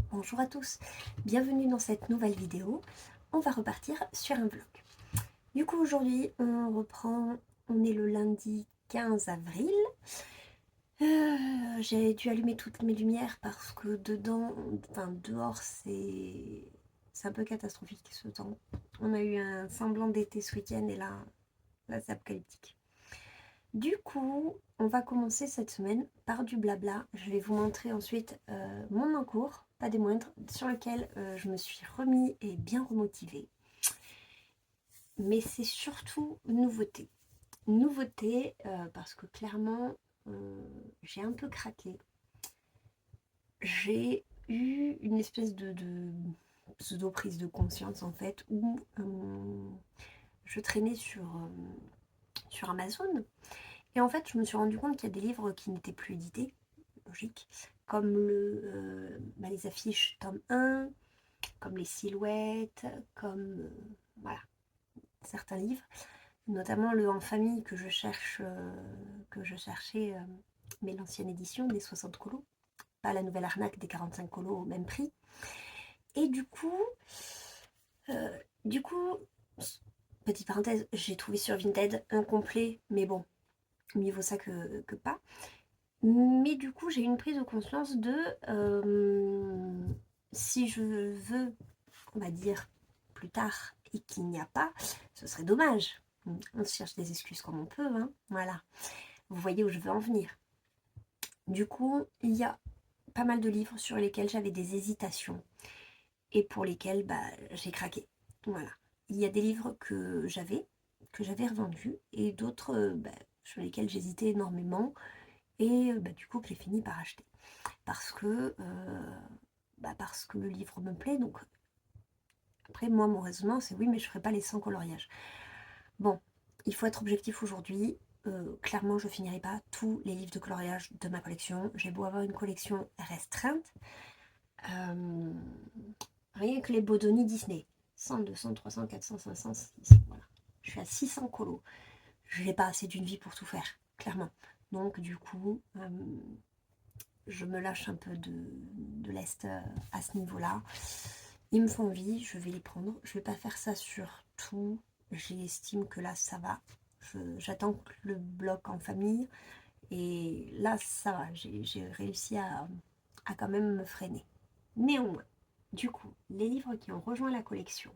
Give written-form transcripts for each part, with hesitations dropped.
Bonjour à tous, bienvenue dans cette nouvelle vidéo. On va repartir sur un vlog. Du coup aujourd'hui on reprend, on est le lundi 15 avril. J'ai dû allumer toutes mes lumières parce que dehors c'est un peu catastrophique ce temps. On a eu un semblant d'été ce week-end et là c'est apocalyptique. Du coup, on va commencer cette semaine par du blabla. Je vais vous montrer ensuite mon encours, pas des moindres, sur lequel je me suis remis et bien remotivée. Mais c'est surtout nouveauté. Nouveauté parce que clairement, j'ai un peu craqué. J'ai eu une espèce de pseudo prise de conscience en fait, où je traînais sur Amazon. Et en fait, je me suis rendu compte qu'il y a des livres qui n'étaient plus édités, logique, comme les affiches tome 1, comme les silhouettes, comme voilà, certains livres, notamment le En famille que je cherchais, mais l'ancienne édition des 60 colos, pas la nouvelle arnaque des 45 colos au même prix. Et euh, du coup, petite parenthèse, j'ai trouvé sur Vinted incomplet, mais bon, mieux vaut ça que pas. Mais du coup, j'ai une prise de conscience de si je veux, on va dire, plus tard et qu'il n'y a pas, ce serait dommage. On se cherche des excuses comme on peut, hein, voilà. Vous voyez où je veux en venir. Du coup, il y a pas mal de livres sur lesquels j'avais des hésitations et pour lesquels j'ai craqué. Voilà. Il y a des livres que j'avais revendus et d'autres sur lesquels j'hésitais énormément et du coup que j'ai fini par acheter parce que le livre me plaît. Donc après moi mon raisonnement c'est oui mais je ferai pas les 100 coloriages. Bon, il faut être objectif aujourd'hui. Clairement je finirai pas tous les livres de coloriage de ma collection. J'ai beau avoir une collection restreinte, euh, rien que les Bodoni Disney 100, 200, 300, 400, 500, 600, voilà. Je suis à 600 colos. Je n'ai pas assez d'une vie pour tout faire, clairement. Donc du coup je me lâche un peu de l'est à ce niveau-là. Ils me font envie, je vais les prendre. Je vais pas faire ça sur tout. J'estime que là, ça va. J'attends que le bloc en famille. Et là, ça va. J'ai réussi à quand même me freiner. Néanmoins, du coup, les livres qui ont rejoint la collection.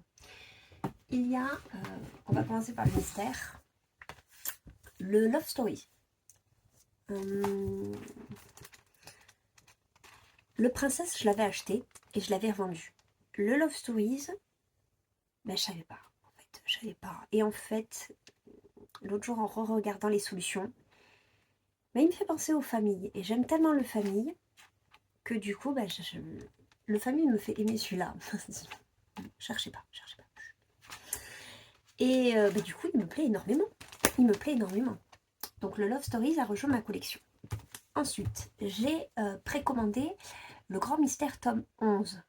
Il y a, on va commencer par le mystère, le Love Story. Le Princesse, je l'avais acheté et je l'avais revendu. Le Love Stories, je savais pas. En fait, je savais pas. Et en fait, l'autre jour, en re-regardant les solutions, il me fait penser aux familles. Et j'aime tellement le famille que du coup, le famille me fait aimer celui-là. Cherchez pas, cherchez pas. Et du coup, il me plaît énormément. Il me plaît énormément. Donc le Love Stories a rejoint ma collection. Ensuite, j'ai précommandé le Grand Mystère tome 11.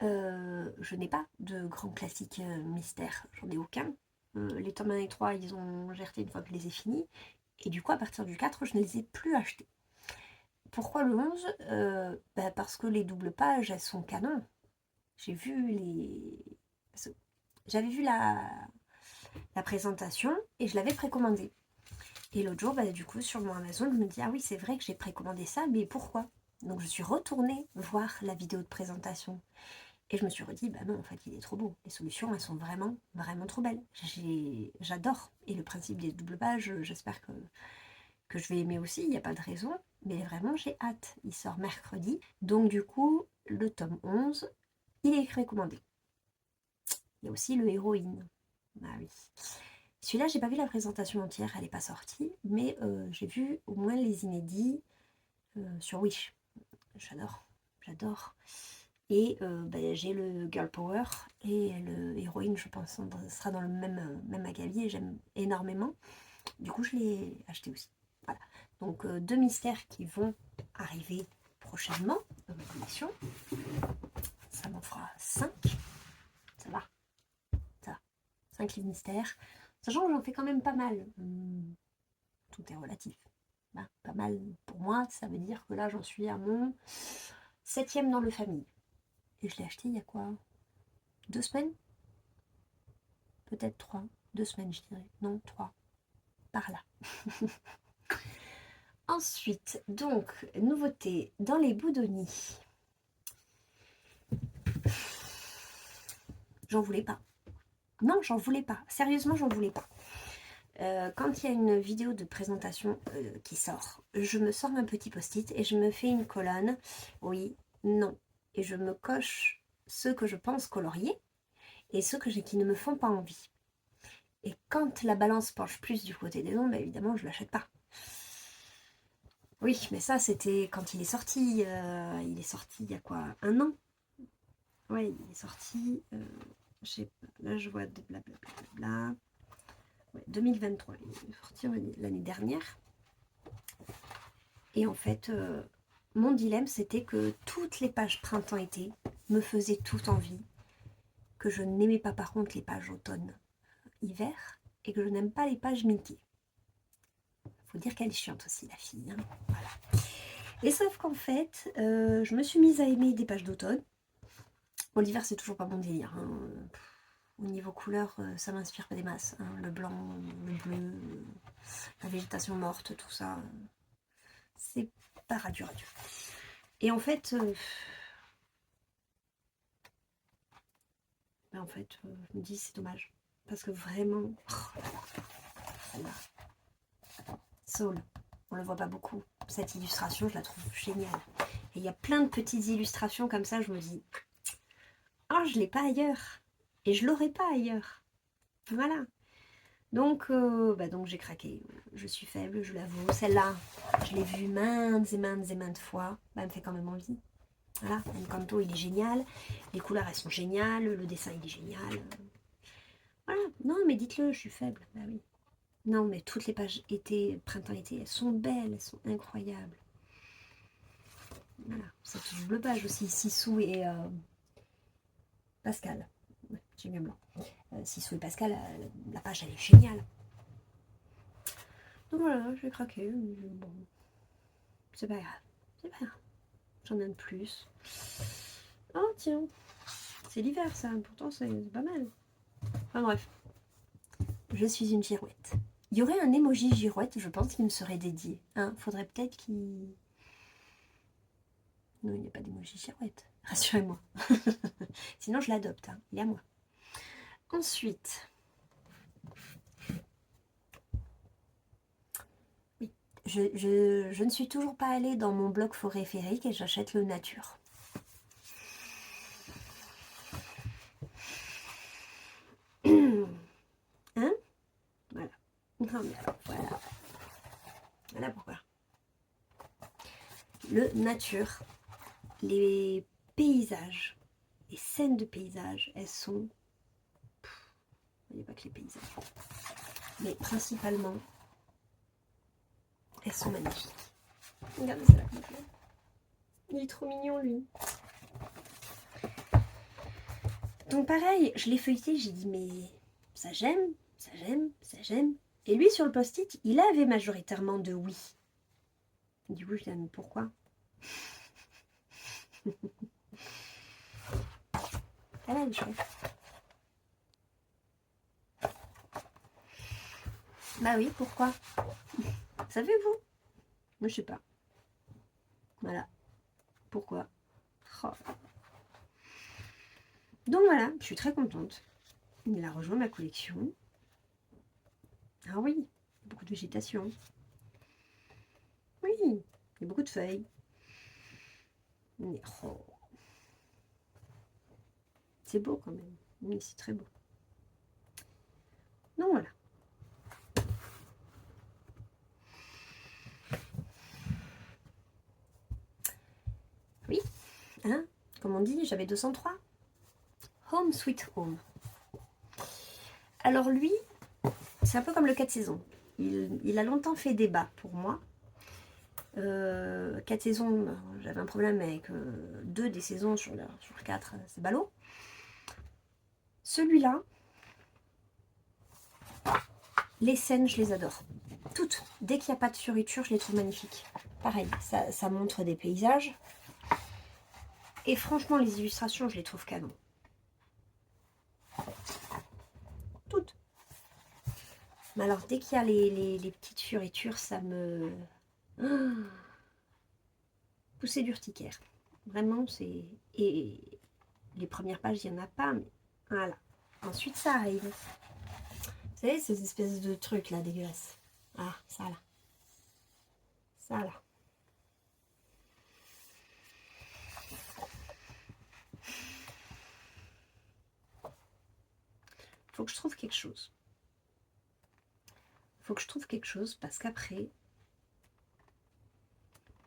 Je n'ai pas de grand classique mystère, j'en ai aucun. Les tomes 1 et 3, ils ont gerté une fois que je les ai finis. Et du coup, à partir du 4, je ne les ai plus achetés. Pourquoi le 11 parce que les doubles pages, elles sont canon. J'ai vu les... J'avais vu la présentation et je l'avais précommandé. Et l'autre jour, du coup, sur mon Amazon, je me dis, ah oui, c'est vrai que j'ai précommandé ça, mais pourquoi? Donc je suis retournée voir la vidéo de présentation. Et je me suis redit, non, en fait, il est trop beau. Les solutions, elles sont vraiment, vraiment trop belles. J'adore. Et le principe des doubles pages, j'espère que je vais aimer aussi, il n'y a pas de raison. Mais vraiment, j'ai hâte. Il sort mercredi. Donc, du coup, le tome 11, il est recommandé. Il y a aussi le Héroïne. Ah oui. Celui-là, j'ai pas vu la présentation entière, elle n'est pas sortie. Mais j'ai vu au moins les inédits sur Wish. J'adore. J'adore. Et j'ai le Girl Power et le Héroïne, je pense, sera dans le même acabit et j'aime énormément. Du coup, je l'ai acheté aussi. Voilà. Donc, deux mystères qui vont arriver prochainement dans ma collection. Ça m'en fera 5. Ça va. Ça va. 5 livres mystères. Sachant que j'en fais quand même pas mal. Tout est relatif. Pas mal pour moi, ça veut dire que là, j'en suis à mon 7e dans le famille. Et je l'ai acheté il y a quoi? 2 semaines? Peut-être 3. 2 semaines, je dirais. Non, 3. Par là. Ensuite, donc, nouveauté dans les boudonies. J'en voulais pas. Non, j'en voulais pas. Sérieusement, j'en voulais pas. Quand il y a une vidéo de présentation qui sort, je me sors un petit post-it et je me fais une colonne. Oui, non. Et je me coche ceux que je pense colorier et ceux qui ne me font pas envie. Et quand la balance penche plus du côté des noms, bah évidemment, je l'achète pas. Oui, mais ça, c'était quand il est sorti. Il est sorti il y a quoi? 1 an? Ouais, il est sorti. Je sais pas. Là, je vois des blablabla. Ouais, 2023. Il est sorti l'année dernière. Et en fait, mon dilemme, c'était que toutes les pages printemps-été me faisaient tout envie. Que je n'aimais pas par contre les pages automne-hiver. Et que je n'aime pas les pages Mickey. Faut dire qu'elle est chiante aussi, la fille. Hein. Voilà. Et sauf qu'en fait, je me suis mise à aimer des pages d'automne. Bon, l'hiver, c'est toujours pas mon délire. Hein. Au niveau couleur, ça m'inspire pas des masses. Hein. Le blanc, le bleu, la végétation morte, tout ça, c'est pas radieux. Et en fait, je me dis c'est dommage. Parce que vraiment, Saul, on le voit pas beaucoup. Cette illustration, je la trouve géniale. Et il y a plein de petites illustrations comme ça, je me dis, oh, je l'ai pas ailleurs. Et je l'aurai pas ailleurs. Voilà. Donc j'ai craqué. Je suis faible, je l'avoue. Celle-là, je l'ai vue maintes fois. Elle me fait quand même envie. Voilà, Encanto, il est génial. Les couleurs, elles sont géniales. Le dessin, il est génial. Voilà. Non, mais dites-le, je suis faible. Bah oui. Non, mais toutes les pages été, printemps-été, elles sont belles, elles sont incroyables. Voilà. Cette double page aussi, Sissou et Pascal. Ouais, j'ai bien blanc. Sissou et Pascal, la page, elle est géniale. Donc voilà, j'ai craqué. Bon, c'est pas grave. C'est pas grave. J'en ai de plus. Oh tiens, c'est l'hiver ça, pourtant c'est pas mal. Enfin bref, je suis une girouette. Il y aurait un emoji girouette, je pense, qui me serait dédié. Hein, faudrait peut-être qu'il... Non, il n'y a pas d'emoji girouette, rassurez-moi. Sinon je l'adopte, hein. Il est à moi. Ensuite... Oui, je ne suis toujours pas allée dans mon blog forêt féerique et j'achète le nature. Hein? Voilà. Non mais alors, voilà. Voilà pourquoi. Le nature, les paysages, les scènes de paysages, elles sont... Il n'y a pas que les paysages. Mais principalement, elles sont magnifiques. Regardez ça là. Il est trop mignon lui. Donc pareil, je l'ai feuilleté, j'ai dit mais ça j'aime, ça j'aime, ça j'aime. Et lui sur le post-it, il avait majoritairement de oui. Du coup je dis mais pourquoi? Elle est chouette. Bah oui, pourquoi? Savez-vous? Moi je sais pas. Voilà. Pourquoi? Oh. Donc voilà, je suis très contente. Il a rejoint ma collection. Ah oui, beaucoup de végétation. Oui, il y a beaucoup de feuilles. Mais oh, c'est beau quand même. Oui, c'est très beau. Donc voilà. Oui, hein, comme on dit, j'avais 203. Home Sweet Home. Alors lui, c'est un peu comme le 4 saisons. Il a longtemps fait débat pour moi. 4 saisons, j'avais un problème avec 2 des saisons sur 4, c'est ballot. Celui-là, les scènes, je les adore. Toutes. Dès qu'il n'y a pas de fioriture, je les trouve magnifiques. Pareil, ça montre des paysages. Et franchement, les illustrations, je les trouve canon. Toutes. Mais alors, dès qu'il y a les petites fioritures, ça me... Pousser d'urticaire. Vraiment, c'est... Et les premières pages, il n'y en a pas, mais voilà. Ensuite, ça arrive. Vous savez, ces espèces de trucs là, dégueulasses. Ah, ça là. Ça là. Faut que je trouve quelque chose. Faut que je trouve quelque chose parce qu'après...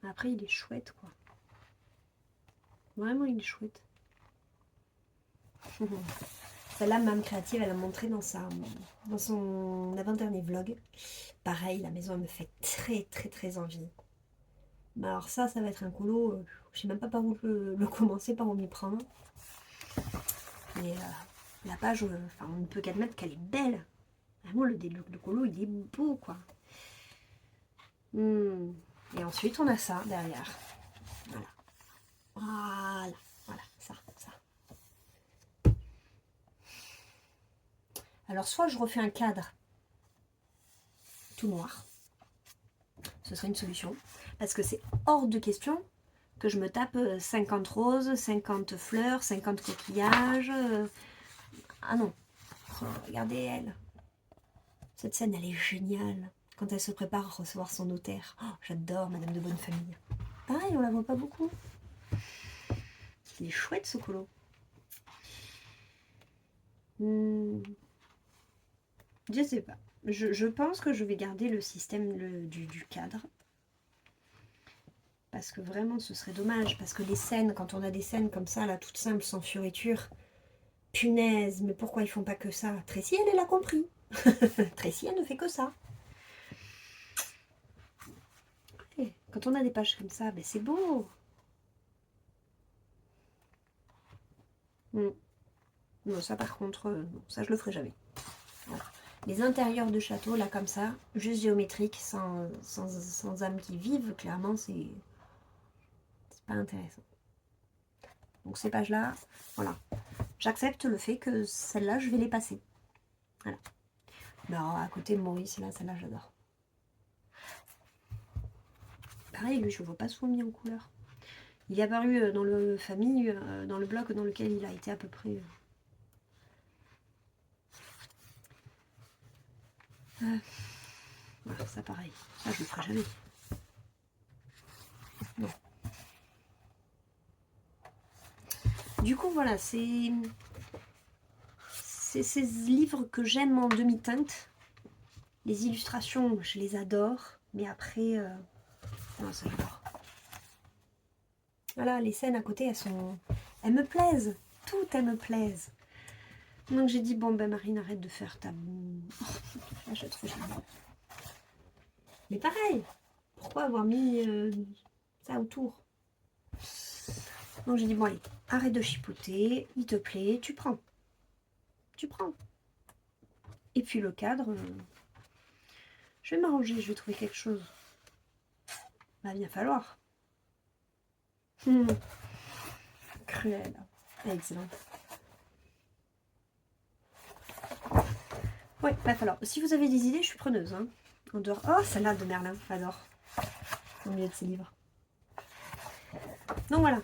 Après, il est chouette, quoi. Vraiment, il est chouette. Celle-là, Mame Créative, elle a montré dans son avant-dernier vlog. Pareil, la maison, elle me fait très, très, très envie. Mais alors ça va être un colo. Je sais même pas par où le commencer, par où m'y prendre. Mais la page, enfin, on ne peut qu'admettre qu'elle est belle. Vraiment, le colo, il est beau, quoi. Et ensuite, on a ça derrière. Voilà. Voilà. Voilà, ça. Alors, soit je refais un cadre tout noir. Ce serait une solution. Parce que c'est hors de question que je me tape 50 roses, 50 fleurs, 50 coquillages. Ah non. Oh, regardez elle. Cette scène, elle est géniale. Quand elle se prépare à recevoir son notaire. Oh, j'adore Madame de Bonne Famille. Pareil, on la voit pas beaucoup. Il est chouette ce colo. Je sais pas. Je pense que je vais garder le système du cadre. Parce que vraiment, ce serait dommage. Parce que les scènes, quand on a des scènes comme ça, là, toutes simples, sans fioriture, punaise, mais pourquoi ils font pas que ça? Tracy, elle l'a compris. Tracy, elle ne fait que ça. Et quand on a des pages comme ça, ben c'est beau. Non, ça par contre, non, ça je le ferai jamais. Voilà. Les intérieurs de château, là comme ça, juste géométrique, sans âme qui vive, clairement, c'est pas intéressant. Donc ces pages-là, voilà. J'accepte le fait que celles-là, je vais les passer. Voilà. Non, à côté de Maurice, là, celle-là, j'adore. Pareil, lui, je ne le vois pas souvent mis en couleur. Il est apparu dans le famille, dans le bloc dans lequel il a été à peu près... Voilà, ça pareil. Ça, je le ferai jamais. Non. Du coup, voilà, c'est ces livres que j'aime en demi-teinte. Les illustrations, je les adore. Mais après... Non, ça j'adore. Voilà, les scènes à côté, elles me plaisent. Toutes, elles me plaisent. Donc j'ai dit, bon, ben Marine, arrête de faire ta... Là, je trouve génial. Mais pareil, pourquoi avoir mis ça autour? Donc j'ai dit, bon allez, arrête de chipoter, il te plaît, tu prends. Tu prends. Et puis le cadre, je vais m'arranger, je vais trouver quelque chose. Va bien falloir. Cruel. Excellent. Ouais, va falloir. Si vous avez des idées, je suis preneuse. Hein. En dehors. Oh, celle-là de Merlin, j'adore. Au milieu de ses livres. Donc voilà.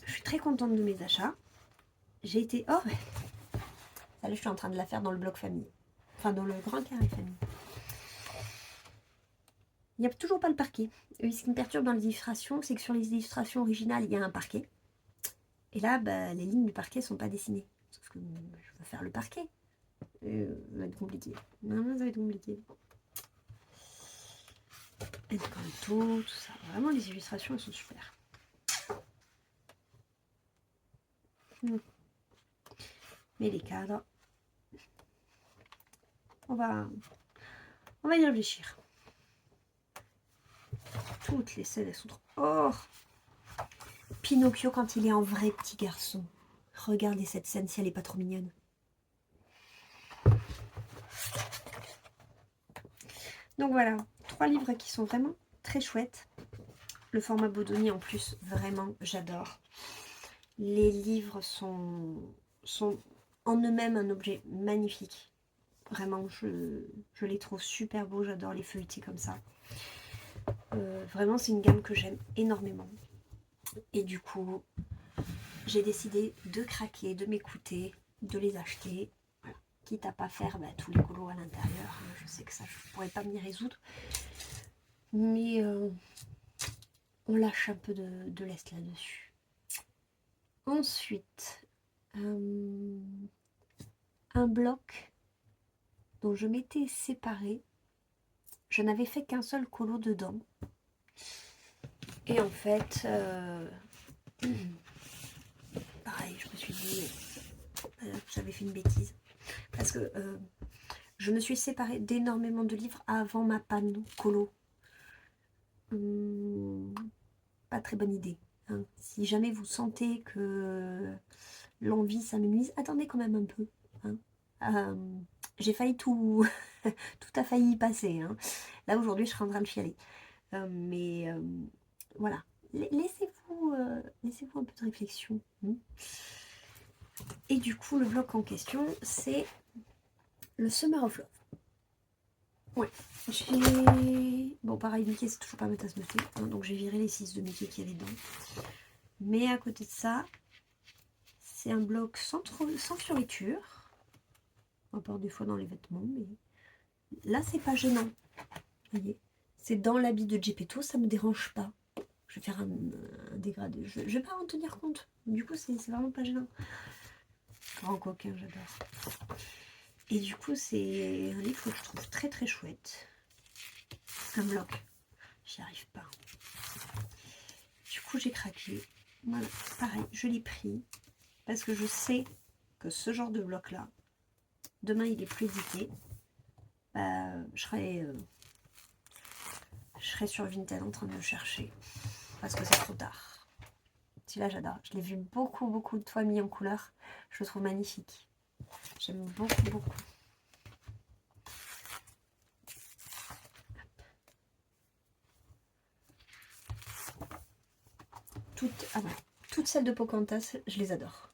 Je suis très contente de mes achats. J'ai été... Oh, ouais. Là, je suis en train de la faire dans le bloc famille. Enfin, dans le grand carré famille. Il n'y a toujours pas le parquet. Et ce qui me perturbe dans les illustrations, c'est que sur les illustrations originales, il y a un parquet. Et là, bah, les lignes du parquet ne sont pas dessinées. Sauf que je veux faire le parquet. Ça va être compliqué. Non, ça va être compliqué. Et tout ça. Vraiment, les illustrations, elles sont super. Mais les cadres, on va y réfléchir. Toutes les scènes, elles sont trop... Oh, Pinocchio quand il est en vrai petit garçon. Regardez cette scène si elle n'est pas trop mignonne. Donc voilà, 3 livres qui sont vraiment très chouettes. Le format Bodoni en plus, vraiment, j'adore. Les livres sont en eux-mêmes un objet magnifique. Vraiment, je les trouve super beaux, j'adore les feuilletés comme ça. Vraiment, c'est une gamme que j'aime énormément. Et du coup, j'ai décidé de craquer, de m'écouter, de les acheter. Voilà. Quitte à pas faire tous les colos à l'intérieur. Je sais que ça, je pourrais pas m'y résoudre. Mais on lâche un peu de lest là-dessus. Ensuite, un bloc dont je m'étais séparée. Je n'avais fait qu'un seul colo dedans. Et en fait, pareil, je me suis dit, j'avais fait une bêtise. Parce que je me suis séparée d'énormément de livres avant ma panne colo. Pas très bonne idée. Hein. Si jamais vous sentez que l'envie s'amenuise, attendez quand même un peu. Hein. J'ai failli tout, tout a failli y passer. Hein. Là aujourd'hui, je serai en train de chialer. Mais voilà, laissez-vous un peu de réflexion. Hein. Et du coup, le bloc en question, c'est le Summer of Love. Ouais, bon, pareil, Mickey, c'est toujours pas ma tasse de thé. Hein, donc j'ai viré les 6 de Mickey qu'il y avait dedans. Mais à côté de ça, c'est un bloc sans fioriture. À part des fois dans les vêtements, mais là, c'est pas gênant. Vous voyez, c'est dans l'habit de Geppetto, ça me dérange pas. Je vais faire un dégradé. Je vais pas en tenir compte. Du coup, c'est vraiment pas gênant. Grand coquin, j'adore. Et du coup, c'est un livre que je trouve très très chouette. Un bloc. J'y arrive pas. Du coup, j'ai craqué. Voilà, pareil, je l'ai pris. Parce que je sais que ce genre de bloc-là, demain il est plus édité. Je serai sur Vinted en train de le chercher. Parce que c'est trop tard. Celui-là, j'adore. Je l'ai vu beaucoup, beaucoup de fois mis en couleur. Je le trouve magnifique. J'aime beaucoup, beaucoup. Toutes celles de Pocahontas, je les adore.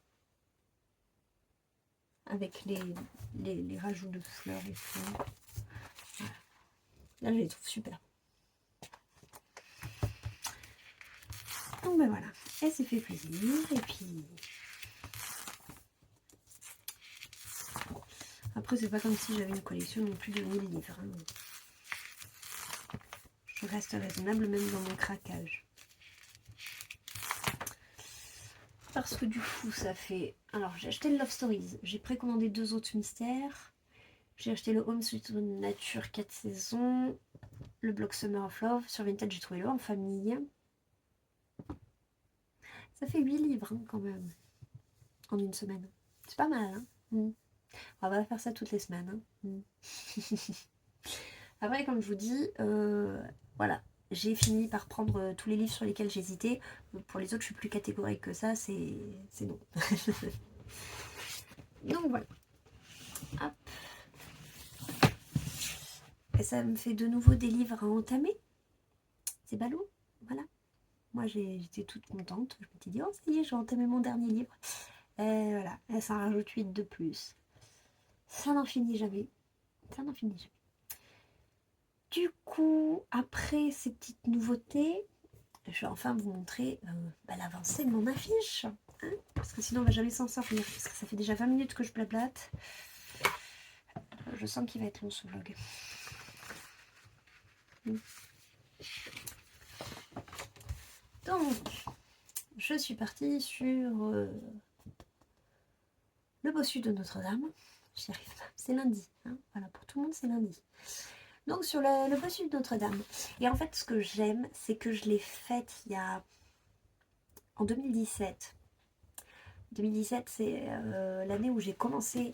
Avec les rajouts de fleurs et tout. Voilà. Là, je les trouve super. Donc ben voilà, elle s'est fait plaisir. Et puis... Après, c'est pas comme si j'avais une collection non plus de 1000 livres. Hein. Je reste raisonnable même dans mon craquage. Parce que du coup, ça fait... Alors, j'ai acheté le Love Stories. J'ai précommandé 2 autres mystères. J'ai acheté le Home Sweet Nature 4 saisons. Le bloc Summer of Love. Sur Vinted, j'ai trouvé le En Famille. Ça fait 8 livres hein, quand même. En une semaine. C'est pas mal. Hein. On va faire ça toutes les semaines. Hein. Après, comme je vous dis, voilà. J'ai fini par prendre tous les livres sur lesquels j'hésitais. Pour les autres, je suis plus catégorique que ça. C'est non. Donc voilà. Hop. Et ça me fait de nouveau des livres à entamer. C'est ballot. Voilà. Moi, j'étais toute contente. Je m'étais dit, oh, ça y est, j'ai entamé mon dernier livre. Et voilà. Et ça rajoute 8 de plus. Ça n'en finit jamais. Ça n'en finit jamais. Du coup, après ces petites nouveautés, je vais enfin vous montrer l'avancée de mon affiche. Hein, parce que sinon, on va jamais s'en sortir. Parce que ça fait déjà 20 minutes que je blablate. Je sens qu'il va être long ce vlog. Donc, je suis partie sur le bossu de Notre-Dame. J'y arrive pas. C'est lundi. Hein, voilà, pour tout le monde, c'est lundi. Donc, sur le bossu de Notre-Dame. Et en fait, ce que j'aime, c'est que je l'ai faite en 2017. 2017, c'est l'année où j'ai commencé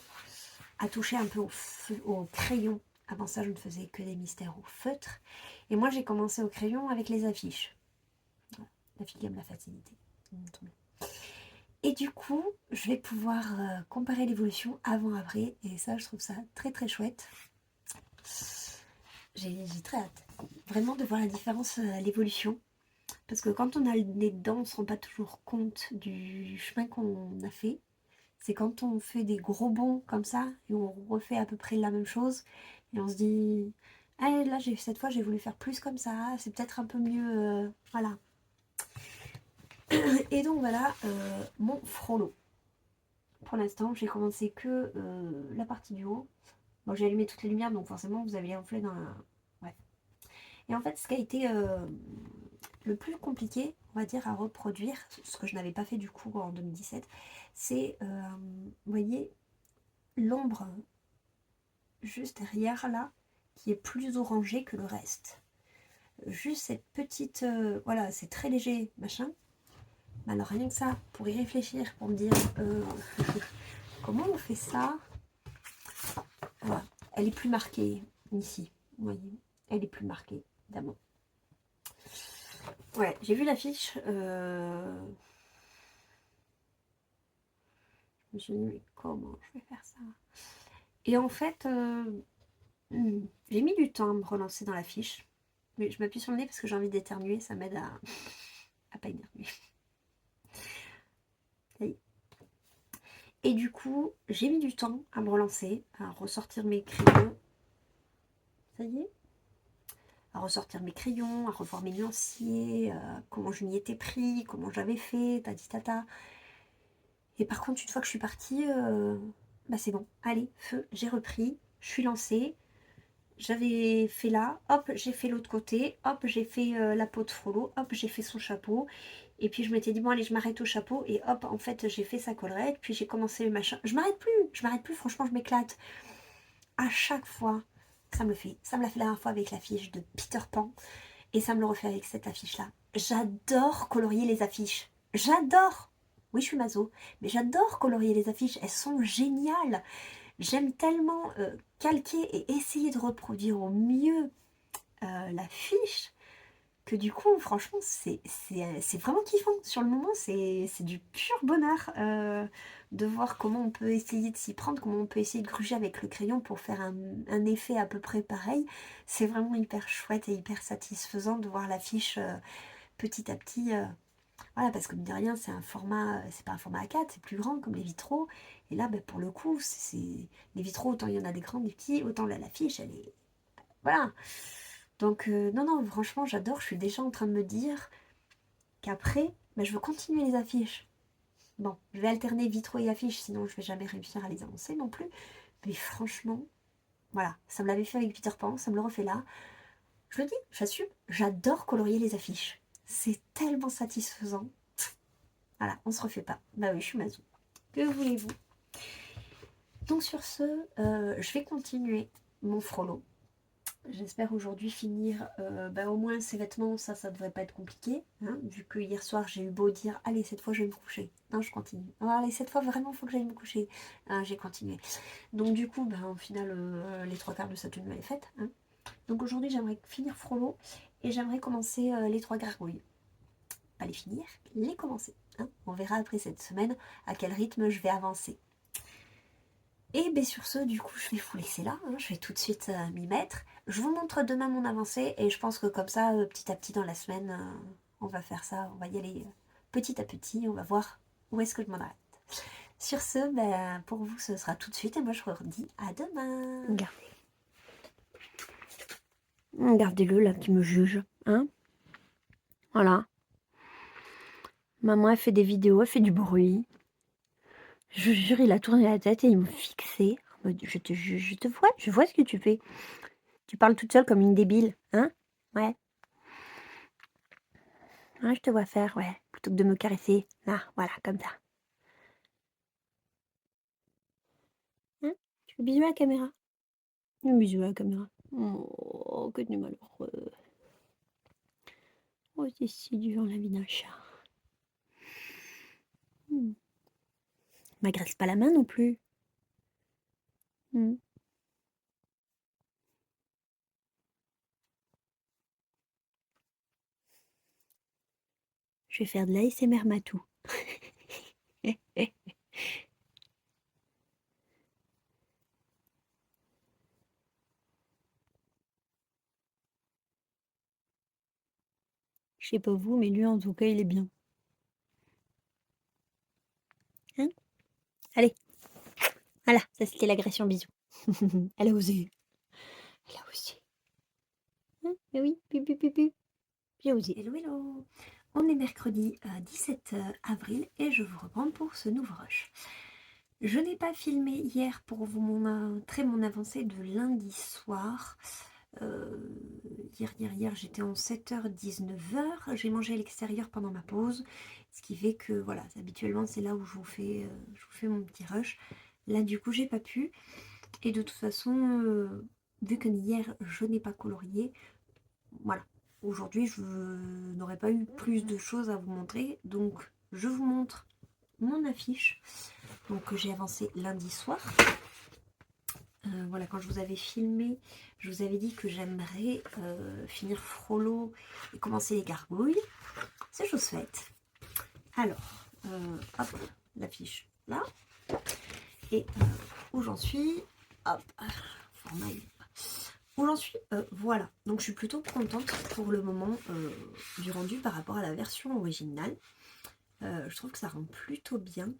à toucher un peu au crayon. Avant ça, je ne faisais que des mystères au feutre. Et moi, j'ai commencé au crayon avec les affiches. Voilà. La fille aime la facilité. Et du coup, je vais pouvoir comparer l'évolution avant-après. Et ça, je trouve ça très très chouette. J'ai très hâte. Vraiment de voir la différence, l'évolution. Parce que quand on a le nez dedans, on se rend pas toujours compte du chemin qu'on a fait. C'est quand on fait des gros bonds comme ça et on refait à peu près la même chose et on se dit ah là cette fois j'ai voulu faire plus comme ça, c'est peut-être un peu mieux, voilà. Et donc voilà mon frollo. Pour l'instant j'ai commencé que la partie du haut. Bon j'ai allumé toutes les lumières donc forcément vous avez les reflets dans la... Bref. Et en fait ce qui a été le plus compliqué on va dire à reproduire, ce que je n'avais pas fait du coup en 2017, c'est vous voyez l'ombre juste derrière là, qui est plus orangé que le reste. Juste cette petite... voilà, c'est très léger, machin. Mais alors rien que ça, pour y réfléchir, pour me dire comment on fait ça. Voilà. Elle est plus marquée ici, vous voyez. Elle est plus marquée, évidemment. Ouais, j'ai vu l'affiche. Je me suis dit, mais comment je vais faire ça? Et en fait, j'ai mis du temps à me relancer dans l'affiche. Mais je m'appuie sur le nez parce que j'ai envie d'éternuer, ça m'aide à pas éternuer. Et du coup, j'ai mis du temps à me relancer, à ressortir mes crayons. Ça y est? À ressortir mes crayons, à revoir mes nuanciers, comment je m'y étais pris, comment j'avais fait, tati tata. Et par contre, une fois que je suis partie, bah c'est bon. Allez, feu, j'ai repris, je suis lancée. J'avais fait là, hop, j'ai fait l'autre côté, hop, j'ai fait la peau de Frollo, hop, j'ai fait son chapeau. Et puis je m'étais dit, bon allez, je m'arrête au chapeau. Et hop, en fait, j'ai fait sa collerette, puis j'ai commencé le machin. Je m'arrête plus, franchement, je m'éclate. À chaque fois, ça me le fait. Ça me l'a fait la dernière fois avec l'affiche de Peter Pan. Et ça me le refait avec cette affiche-là. J'adore colorier les affiches. J'adore. Oui, je suis maso, mais j'adore colorier les affiches. Elles sont géniales. J'aime tellement calquer et essayer de reproduire au mieux l'affiche que du coup, franchement, c'est vraiment kiffant. Sur le moment, c'est du pur bonheur de voir comment on peut essayer de s'y prendre, comment on peut essayer de gruger avec le crayon pour faire un effet à peu près pareil. C'est vraiment hyper chouette et hyper satisfaisant de voir l'affiche petit à petit. Voilà, parce que mine de rien, c'est un format, c'est pas un format A4, c'est plus grand comme les vitraux. Et là, ben, pour le coup, les vitraux, autant il y en a des grands, des petits, autant là, l'affiche, elle est... Voilà. Donc, non, non, franchement, j'adore. Je suis déjà en train de me dire qu'après, ben, je veux continuer les affiches. Bon, je vais alterner vitraux et affiches, sinon je vais jamais réussir à les avancer non plus. Mais franchement, voilà, ça me l'avait fait avec Peter Pan, ça me le refait là. Je le dis, j'assume, j'adore colorier les affiches. C'est tellement satisfaisant. Voilà, on se refait pas. Bah oui, je suis mazou. Que voulez-vous? Donc sur ce, je vais continuer mon frollo. J'espère aujourd'hui finir au moins ces vêtements, ça devrait pas être compliqué. Hein, vu que hier soir j'ai eu beau dire allez cette fois je vais me coucher. Non je continue. Oh, allez cette fois vraiment il faut que j'aille me coucher. Hein, j'ai continué. Donc du coup au final les trois quarts de sa tenue elle est faite. Hein. Donc aujourd'hui j'aimerais finir frollo et j'aimerais commencer les trois gargouilles. Pas les finir, les commencer. Hein. On verra après cette semaine à quel rythme je vais avancer. Et bien sur ce, du coup, je vais vous laisser là. Hein, je vais tout de suite m'y mettre. Je vous montre demain mon avancée et je pense que comme ça, petit à petit dans la semaine, on va faire ça. On va y aller petit à petit. On va voir où est-ce que je m'en arrête. Sur ce, pour vous, ce sera tout de suite et moi je vous redis à demain. Regardez-le là qui me juge. Hein, voilà. Maman, elle fait des vidéos, elle fait du bruit. Je jure, il a tourné la tête et il me fixait. Je te vois, je vois ce que tu fais. Tu parles toute seule comme une débile, hein? Ouais. Ouais, je te vois faire, ouais. Plutôt que de me caresser. Là, voilà, comme ça. Hein? Tu fais bisous à la caméra? Un bisou à la caméra. Oh, que tu es malheureux. Oh, c'est si dur la vie d'un chat. M'agresse pas la main non plus. Je vais faire de l'ASMR Matou. Je sais pas vous, mais lui en tout cas, il est bien. Hein? Allez, voilà, ça c'était l'agression bisou. Elle a osé. Elle a osé. Hein? Mais oui, pu, pu, pu. J'ai osé. Hello hello. On est mercredi 17 avril et je vous reprends pour ce nouveau rush. Je n'ai pas filmé hier pour vous montrer mon avancée de lundi soir. Hier j'étais en 7h-19h. J'ai mangé à l'extérieur pendant ma pause. Ce qui fait que voilà, habituellement c'est là où je vous fais mon petit rush. Là du coup j'ai pas pu. Et de toute façon, vu que hier je n'ai pas colorié, voilà. Aujourd'hui, je n'aurais pas eu plus de choses à vous montrer. Donc, je vous montre mon affiche. Donc, que j'ai avancé lundi soir. Voilà, quand je vous avais filmé, je vous avais dit que j'aimerais finir Frollo et commencer les gargouilles. C'est chose faite. Alors, hop, l'affiche là. Et où j'en suis, hop, format où j'en suis, voilà. Donc je suis plutôt contente pour le moment du rendu par rapport à la version originale. Je trouve que ça rend plutôt bien.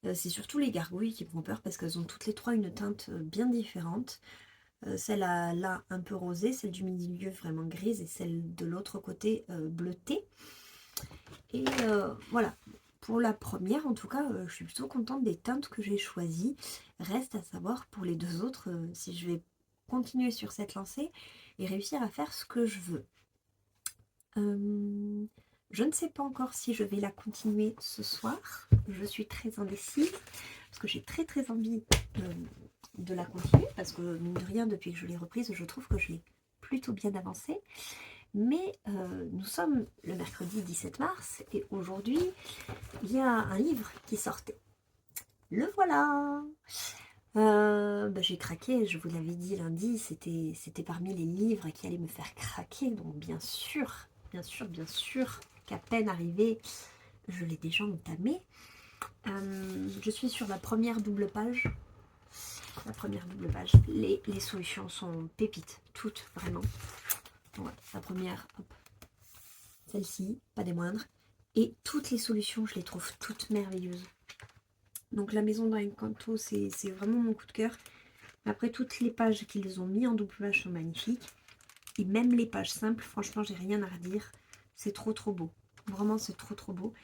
C'est surtout les gargouilles qui me font peur parce qu'elles ont toutes les trois une teinte bien différente. Celle là un peu rosée, celle du milieu vraiment grise et celle de l'autre côté bleutée. Et voilà. Pour la première, en tout cas, je suis plutôt contente des teintes que j'ai choisies. Reste à savoir pour les deux autres si je vais continuer sur cette lancée et réussir à faire ce que je veux. Je ne sais pas encore si je vais la continuer ce soir. Je suis très indécise parce que j'ai très envie de la continuer parce que mine de rien, depuis que je l'ai reprise, je trouve que je l'ai plutôt bien avancée. Mais nous sommes le mercredi 17 mars et aujourd'hui, il y a un livre qui sortait. Le voilà. J'ai craqué, je vous l'avais dit lundi, c'était parmi les livres qui allaient me faire craquer. Donc bien sûr qu'à peine arrivé, je l'ai déjà entamé. Je suis sur la première double page. Les solutions sont pépites, toutes vraiment. Voilà, la première, hop, celle-ci, pas des moindres. Et toutes les solutions, je les trouve toutes merveilleuses. Donc la maison d'Encanto, c'est vraiment mon coup de cœur. Après, toutes les pages qu'ils ont mis en double page sont magnifiques. Et même les pages simples, franchement, j'ai rien à redire. C'est trop beau. Vraiment, c'est trop beau.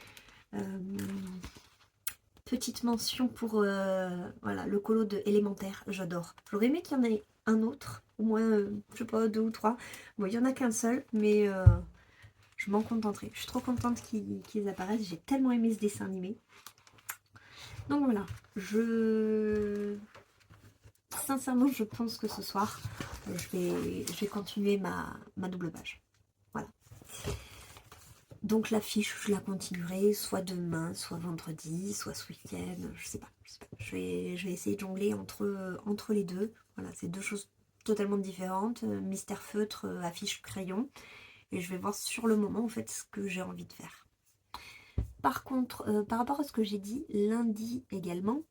Petite mention pour voilà, le colo de Élémentaire, j'adore. J'aurais aimé qu'il y en ait un autre, au moins, je sais pas, 2 ou 3. Bon, il y en a qu'un seul, mais je m'en contenterai. Je suis trop contente qu'ils apparaissent. J'ai tellement aimé ce dessin animé. Donc voilà, sincèrement, je pense que ce soir, je vais continuer ma double page. Voilà. Donc l'affiche, je la continuerai soit demain, soit vendredi, soit ce week-end, je sais pas. Je vais essayer de jongler entre les deux. Voilà, c'est deux choses totalement différentes. Mystère feutre, affiche crayon. Et je vais voir sur le moment en fait ce que j'ai envie de faire. Par contre, par rapport à ce que j'ai dit lundi également,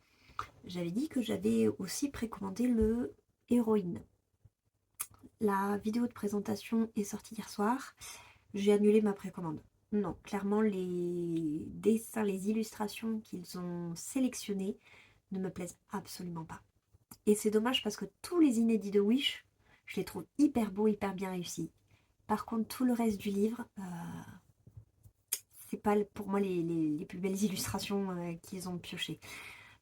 j'avais dit que j'avais aussi précommandé le Héroïne. La vidéo de présentation est sortie hier soir. J'ai annulé ma précommande. Non, clairement, les dessins, les illustrations qu'ils ont sélectionnées ne me plaisent absolument pas. Et c'est dommage parce que tous les inédits de Wish, je les trouve hyper beaux, hyper bien réussis. Par contre, tout le reste du livre, c'est pas pour moi les plus belles illustrations qu'ils ont piochées.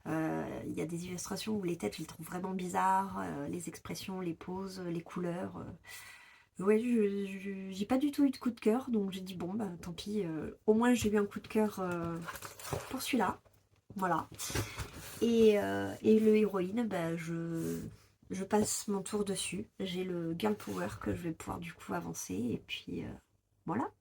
Il y a des illustrations où les têtes, je les trouve vraiment bizarres, les expressions, les poses, les couleurs. Ouais, j'ai pas du tout eu de coup de cœur, donc j'ai dit bon, bah tant pis. Au moins, j'ai eu un coup de cœur pour celui-là. Voilà. Et le héroïne, bah, je passe mon tour dessus. J'ai le Girl Power que je vais pouvoir du coup avancer. Et puis voilà.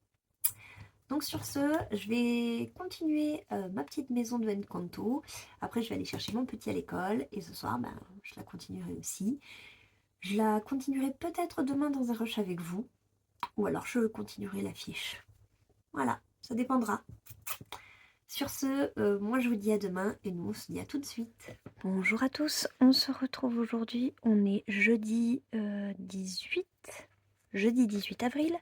Donc sur ce, je vais continuer ma petite maison de Encanto. Après, je vais aller chercher mon petit à l'école. Et ce soir, ben, je la continuerai aussi. Je la continuerai peut-être demain dans un rush avec vous. Ou alors je continuerai l'affiche. Voilà, ça dépendra. Sur ce, moi je vous dis à demain et nous on se dit à tout de suite. Bonjour à tous, on se retrouve aujourd'hui. On est jeudi 18 avril.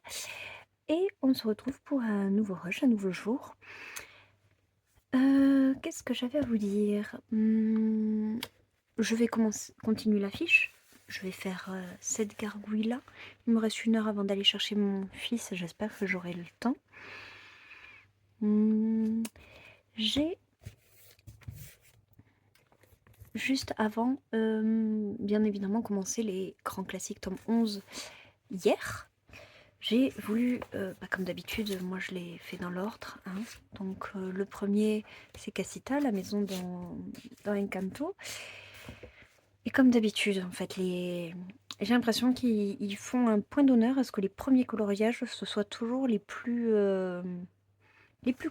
et on se retrouve pour un nouveau rush, un nouveau jour. Qu'est-ce que j'avais à vous dire? Je vais continuer l'affiche. Je vais faire cette gargouille-là. Il me reste 1 heure avant d'aller chercher mon fils. J'espère que j'aurai le temps. J'ai juste avant, bien évidemment, commencé les grands classiques tome 11 hier. J'ai voulu, comme d'habitude, moi je l'ai fait dans l'ordre. Hein. Donc le premier, c'est Casita, la maison dans Encanto. Et comme d'habitude, en fait, j'ai l'impression qu'ils font un point d'honneur à ce que les premiers coloriages, ce soient toujours les plus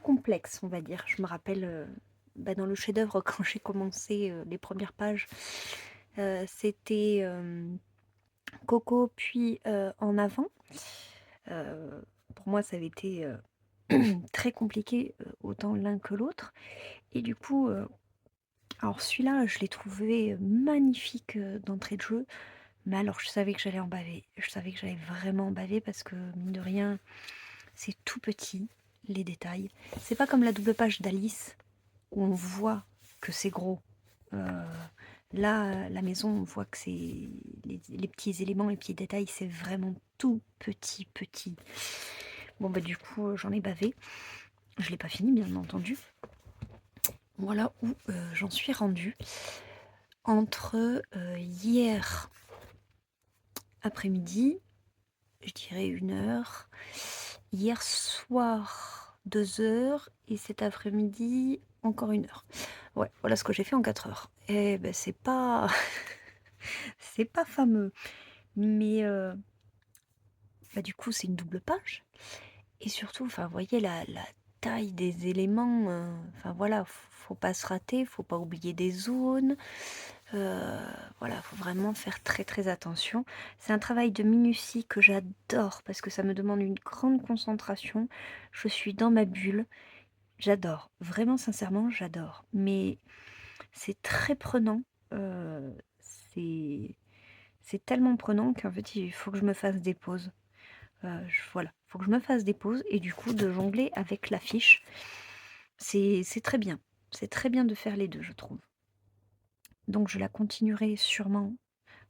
complexes, on va dire. Je me rappelle, dans le chef-d'œuvre, quand j'ai commencé les premières pages, c'était Coco, puis En avant. Pour moi, ça avait été très compliqué, autant l'un que l'autre. Et du coup, alors celui-là, je l'ai trouvé magnifique d'entrée de jeu. Mais alors, je savais que j'allais en baver. Je savais que j'allais vraiment en baver parce que, mine de rien, c'est tout petit, les détails. C'est pas comme la double page d'Alice, où on voit que c'est gros. Là, la maison, on voit que c'est les petits éléments, les petits détails, c'est vraiment tout petit, petit. Bon, bah du coup, j'en ai bavé. Je l'ai pas fini, bien entendu. Voilà où j'en suis rendue. Entre hier après-midi, je dirais 1 heure, hier soir 2 heures, et cet après-midi encore 1 heure. Ouais, voilà ce que j'ai fait en 4 heures. Et ben c'est pas c'est pas fameux. Mais du coup, c'est une double page. Et surtout, enfin, vous voyez la taille des éléments. Enfin voilà, faut pas se rater, faut pas oublier des zones. Voilà, faut vraiment faire très très attention. C'est un travail de minutie que j'adore parce que ça me demande une grande concentration. Je suis dans ma bulle. J'adore. Vraiment, sincèrement, j'adore. Mais c'est très prenant. C'est c'est tellement prenant qu'en fait, il faut que je me fasse des pauses. Voilà, faut que je me fasse des pauses et du coup, de jongler avec l'affiche, c'est très bien. C'est très bien de faire les deux, je trouve. Donc, je la continuerai sûrement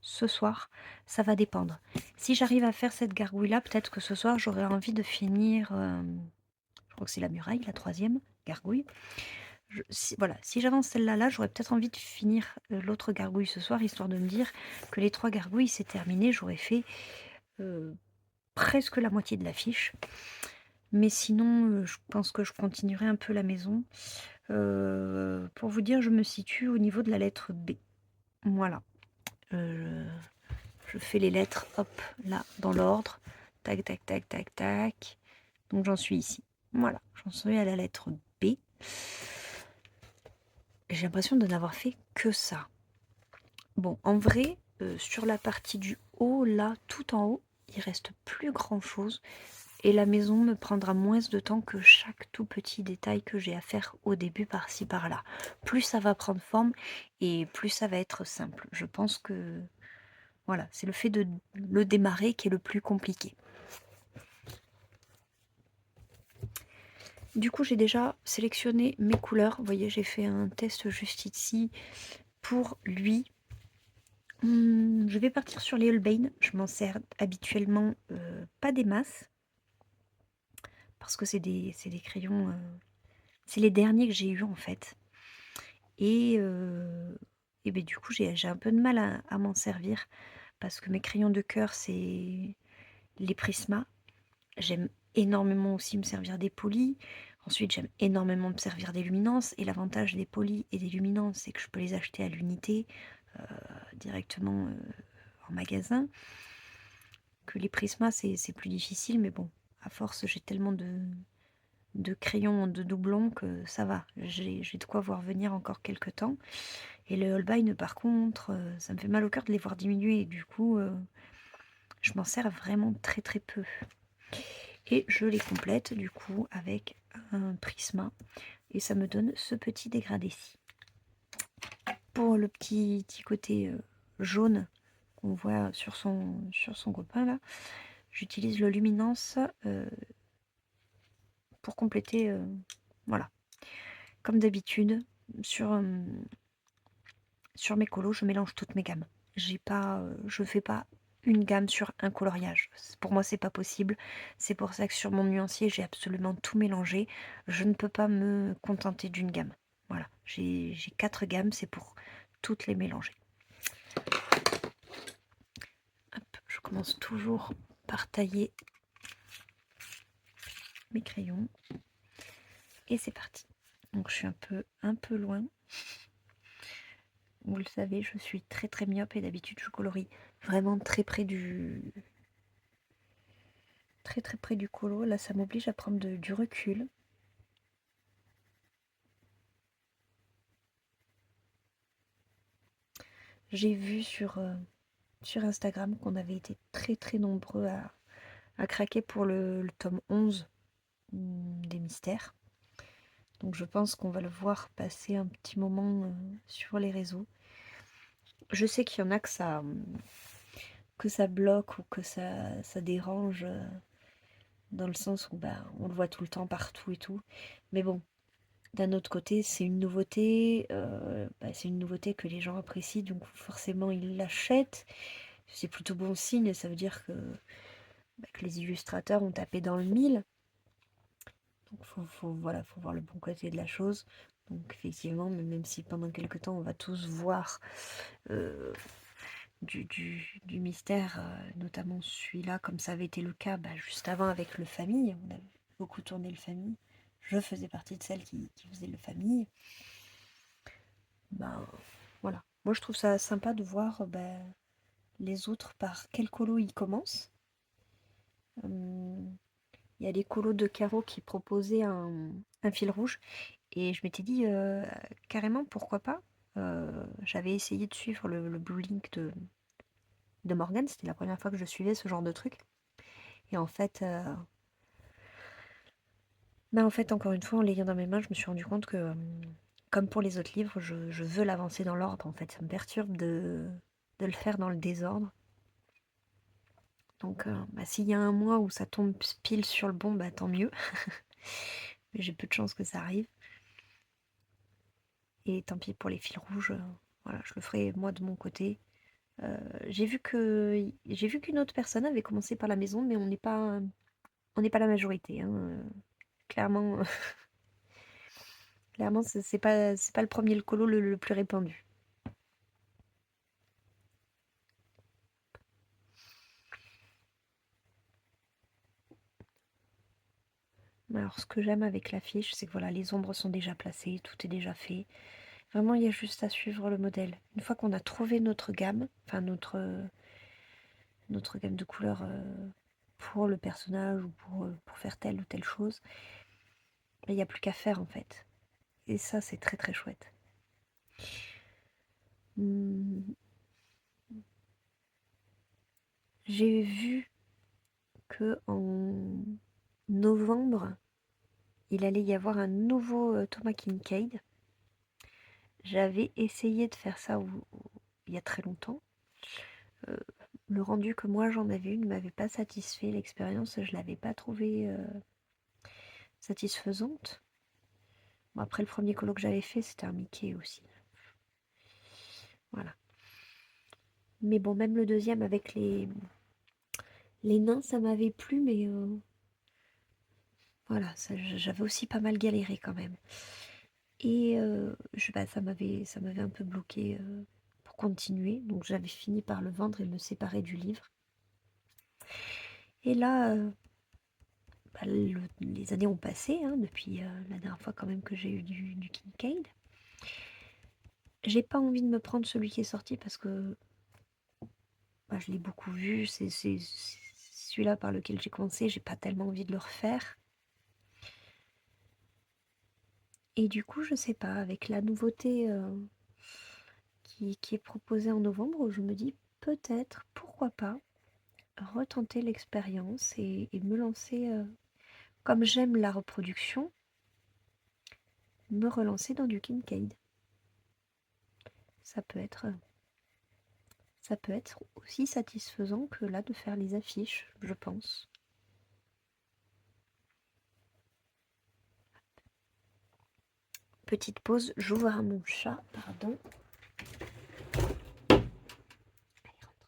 ce soir. Ça va dépendre. Si j'arrive à faire cette gargouille-là, peut-être que ce soir, j'aurai envie de finir. Je crois que c'est la muraille, la troisième gargouille. Voilà, si j'avance celle-là, là, j'aurais peut-être envie de finir l'autre gargouille ce soir, histoire de me dire que les 3 gargouilles, c'est terminé. J'aurais fait presque la moitié de l'affiche. Mais sinon, je pense que je continuerai un peu la maison. Pour vous dire, je me situe au niveau de la lettre B. Voilà. Euh, je fais les lettres, hop, là, dans l'ordre. Tac, tac, tac, tac, tac. Donc j'en suis ici. Voilà, j'en suis à la lettre B. J'ai l'impression de n'avoir fait que ça. Bon, en vrai, sur la partie du haut, là, tout en haut, il reste plus grand-chose. Et la maison me prendra moins de temps que chaque tout petit détail que j'ai à faire au début par-ci par-là. Plus ça va prendre forme et plus ça va être simple. Je pense que voilà, c'est le fait de le démarrer qui est le plus compliqué. Du coup, j'ai déjà sélectionné mes couleurs. Vous voyez, j'ai fait un test juste ici pour lui. Je vais partir sur les Holbein. Je m'en sers habituellement pas des masses parce que c'est des crayons. C'est les derniers que j'ai eus en fait. Et ben, du coup, j'ai un peu de mal à m'en servir parce que mes crayons de cœur, c'est les Prisma. J'aime énormément aussi me servir des polis. Ensuite, j'aime énormément me servir des luminances. Et l'avantage des polis et des luminances, c'est que je peux les acheter à l'unité directement en magasin. Que les Prisma, c'est plus difficile, mais bon, à force, j'ai tellement de crayons de doublons que ça va. J'ai de quoi voir venir encore quelques temps. Et le Holbein, par contre, ça me fait mal au cœur de les voir diminuer. Et du coup, je m'en sers vraiment très très peu. Et je les complète du coup avec un prisma. Et ça me donne ce petit dégradé-ci. Pour le petit côté jaune qu'on voit sur son copain là, j'utilise le Luminance pour compléter, voilà. Comme d'habitude, sur mes colos, je mélange toutes mes gammes. Je fais pas une gamme sur un coloriage. Pour moi, c'est pas possible. C'est pour ça que sur mon nuancier, j'ai absolument tout mélangé. Je ne peux pas me contenter d'une gamme. Voilà, j'ai 4 gammes, c'est pour toutes les mélanger. Hop, je commence toujours par tailler mes crayons. Et c'est parti. Donc je suis un peu loin. Vous le savez, je suis très très myope et d'habitude je colorie vraiment très près du colo. Là, ça m'oblige à prendre du recul. J'ai vu sur Instagram qu'on avait été très très nombreux à craquer pour le tome 11 des mystères. Donc je pense qu'on va le voir passer un petit moment sur les réseaux. Je sais qu'il y en a que ça bloque ou que ça dérange dans le sens où on le voit tout le temps partout et tout. Mais bon, d'un autre côté, c'est une nouveauté, c'est une nouveauté que les gens apprécient, donc forcément ils l'achètent. C'est plutôt bon signe, ça veut dire que les illustrateurs ont tapé dans le mille. Donc faut voir le bon côté de la chose. Donc effectivement, même si pendant quelques temps on va tous voir du mystère, notamment celui-là, comme ça avait été le cas juste avant avec le famille, on a beaucoup tourné le famille. Je faisais partie de celles qui faisaient le famille. Voilà. Moi je trouve ça sympa de voir les autres par quel colo ils commencent. Il y a des colos de Caro qui proposaient un fil rouge et je m'étais dit carrément pourquoi pas. J'avais essayé de suivre le Blue Link de Morgane, c'était la première fois que je suivais ce genre de truc. Et en fait, encore une fois, en l'ayant dans mes mains, je me suis rendu compte que, comme pour les autres livres, je veux l'avancer dans l'ordre. En fait, ça me perturbe de le faire dans le désordre. Donc, s'il y a un mois où ça tombe pile sur le bon, tant mieux. Mais j'ai peu de chance que ça arrive. Et tant pis pour les fils rouges. Voilà, je le ferai moi de mon côté. J'ai vu qu'une autre personne avait commencé par la maison, mais on n'est pas la majorité. Hein. Clairement, clairement, c'est pas le premier le colo le plus répandu. Alors, ce que j'aime avec l'affiche, c'est que voilà, les ombres sont déjà placées, tout est déjà fait. Vraiment, il y a juste à suivre le modèle. Une fois qu'on a trouvé notre gamme, enfin notre gamme de couleurs pour le personnage ou pour faire telle ou telle chose, il n'y a plus qu'à faire en fait. Et ça, c'est très très chouette. J'ai vu que en novembre, il allait y avoir un nouveau Thomas Kincaid. J'avais essayé de faire ça il y a très longtemps. Le rendu que moi j'en avais eu ne m'avait pas satisfait. L'expérience, je l'avais pas trouvée satisfaisante. Bon, après, le premier colo que j'avais fait, c'était un Mickey aussi. Voilà. Mais bon, même le deuxième avec les nains, ça m'avait plu, mais voilà, j'avais aussi pas mal galéré quand même. Et ça m'avait un peu bloqué pour continuer. Donc j'avais fini par le vendre et me séparer du livre. Et là, les années ont passé, hein, depuis la dernière fois quand même que j'ai eu du Kincaid. J'ai pas envie de me prendre celui qui est sorti parce que je l'ai beaucoup vu. C'est celui-là par lequel j'ai commencé. J'ai pas tellement envie de le refaire. Et du coup, je sais pas, avec la nouveauté qui est proposée en novembre, je me dis peut-être, pourquoi pas, retenter l'expérience et me lancer, comme j'aime la reproduction, me relancer dans du Kincaid. Ça peut être aussi satisfaisant que là de faire les affiches, je pense. petite pause, j'ouvre à mon chat, pardon. Allez, rentre.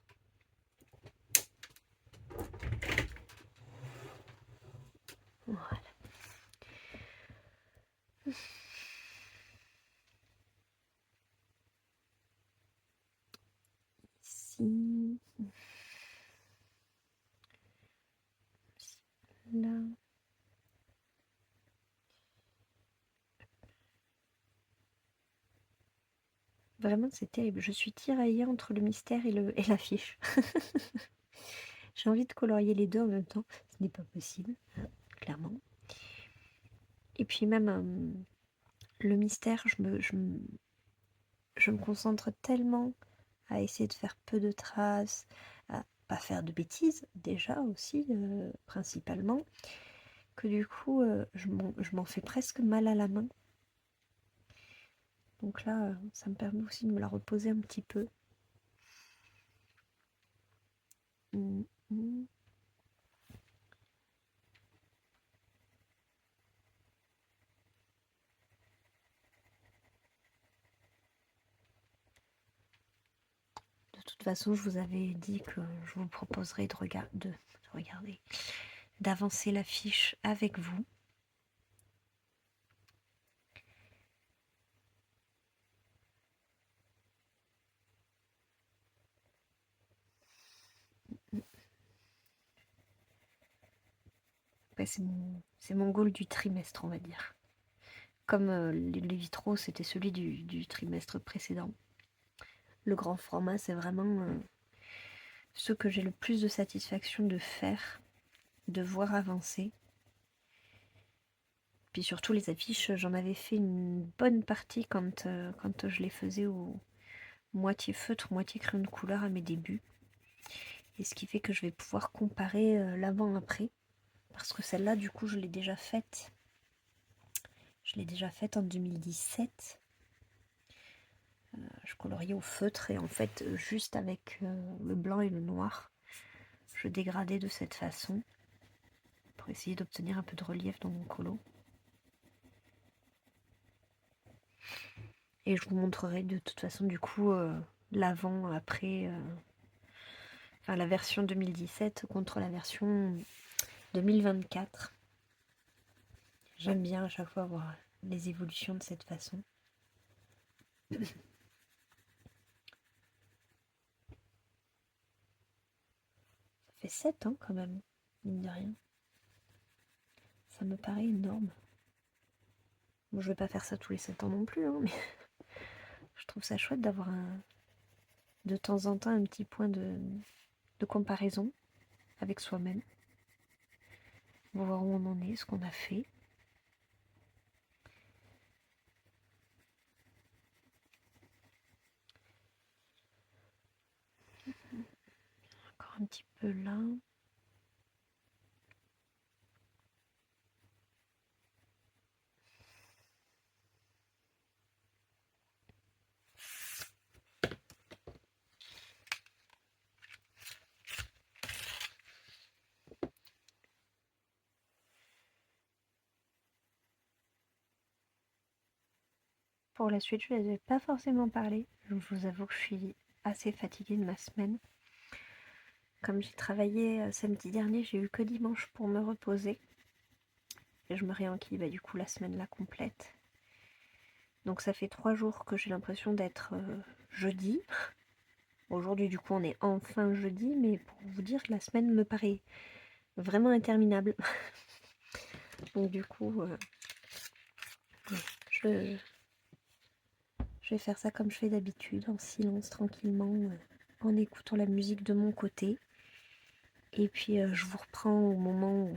Voilà. Ici. Là. Vraiment, c'est terrible. Je suis tiraillée entre le mystère et l'affiche. J'ai envie de colorier les deux en même temps. Ce n'est pas possible, hein, clairement. Et puis même le mystère, je me concentre tellement à essayer de faire peu de traces, à pas faire de bêtises déjà aussi, principalement, que du coup, je m'en fais presque mal à la main. Donc là, ça me permet aussi de me la reposer un petit peu. Mmh, mmh. De toute façon, je vous avais dit que je vous proposerai de regarder, d'avancer la fiche avec vous. Après, c'est mon goal du trimestre, on va dire. Comme les vitraux, c'était celui du trimestre précédent. Le grand format, c'est vraiment ce que j'ai le plus de satisfaction de faire, de voir avancer. Puis surtout les affiches, j'en avais fait une bonne partie quand je les faisais au moitié feutre, moitié crayon de couleur à mes débuts. Et ce qui fait que je vais pouvoir comparer l'avant-après. Parce que celle-là, du coup, je l'ai déjà faite. Je l'ai déjà faite en 2017. Je coloriais au feutre et en fait, juste avec le blanc et le noir, je dégradais de cette façon pour essayer d'obtenir un peu de relief dans mon colo. Et je vous montrerai de toute façon du coup l'avant, après, enfin la version 2017 contre la version 2024. J'aime bien à chaque fois voir les évolutions de cette façon. Ça fait 7 ans quand même, mine de rien. Ça me paraît énorme. Bon, je vais pas faire ça tous les 7 ans non plus, hein, mais je trouve ça chouette d'avoir de temps en temps un petit point de comparaison avec soi-même. Voir où on en est, ce qu'on a fait. Encore un petit peu là. Pour la suite, je ne vais pas forcément parler. Je vous avoue que je suis assez fatiguée de ma semaine. Comme j'ai travaillé samedi dernier, j'ai eu que dimanche pour me reposer. Et je me réenquille du coup la semaine là complète. Donc ça fait 3 jours que j'ai l'impression d'être jeudi. Aujourd'hui du coup on est enfin jeudi, mais pour vous dire que la semaine me paraît vraiment interminable. Donc du coup je vais faire ça comme je fais d'habitude, en silence, tranquillement, en écoutant la musique de mon côté. Et puis je vous reprends au moment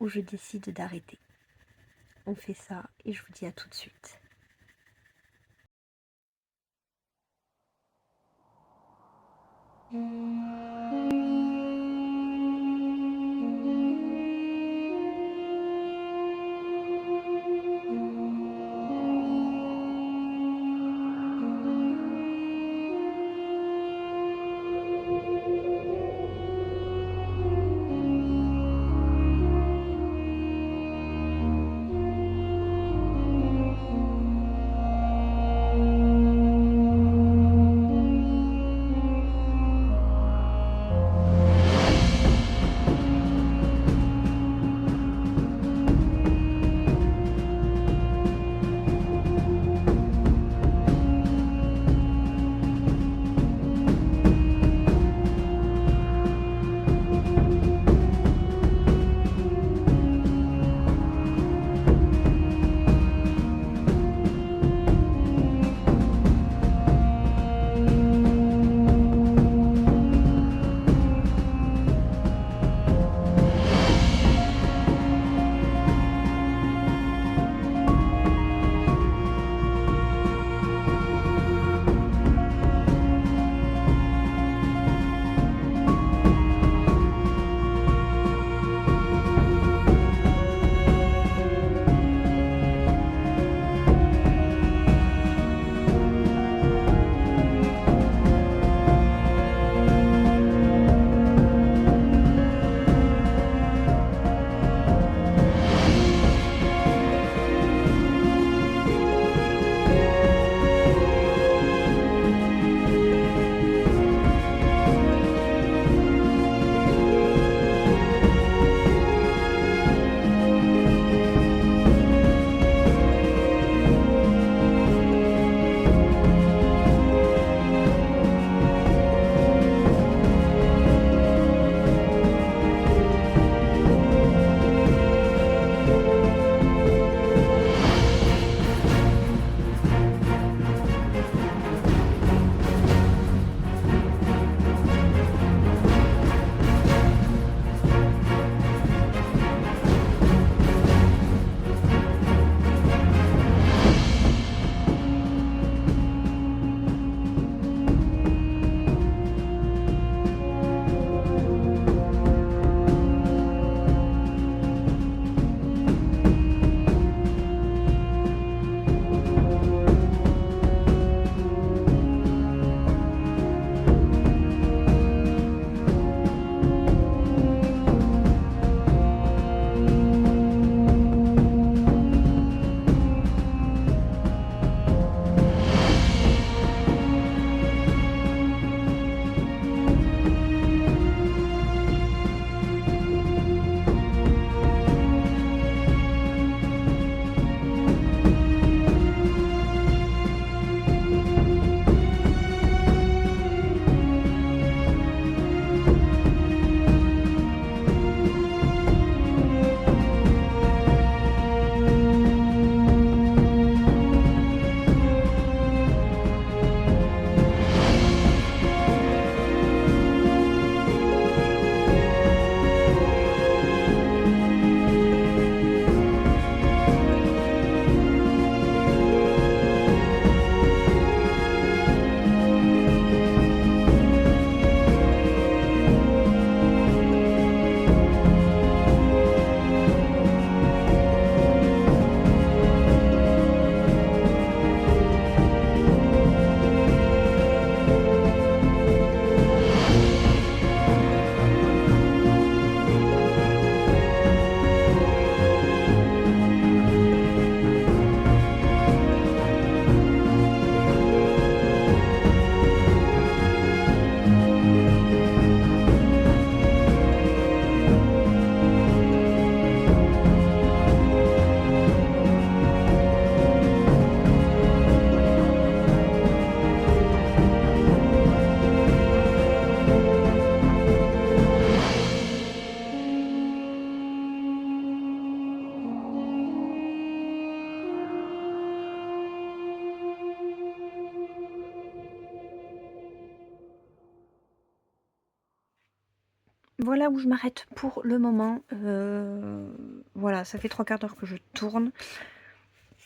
où je décide d'arrêter. On fait ça et je vous dis à tout de suite. voilà où je m'arrête pour le moment. Voilà, ça fait 3/4 d'heure que je tourne.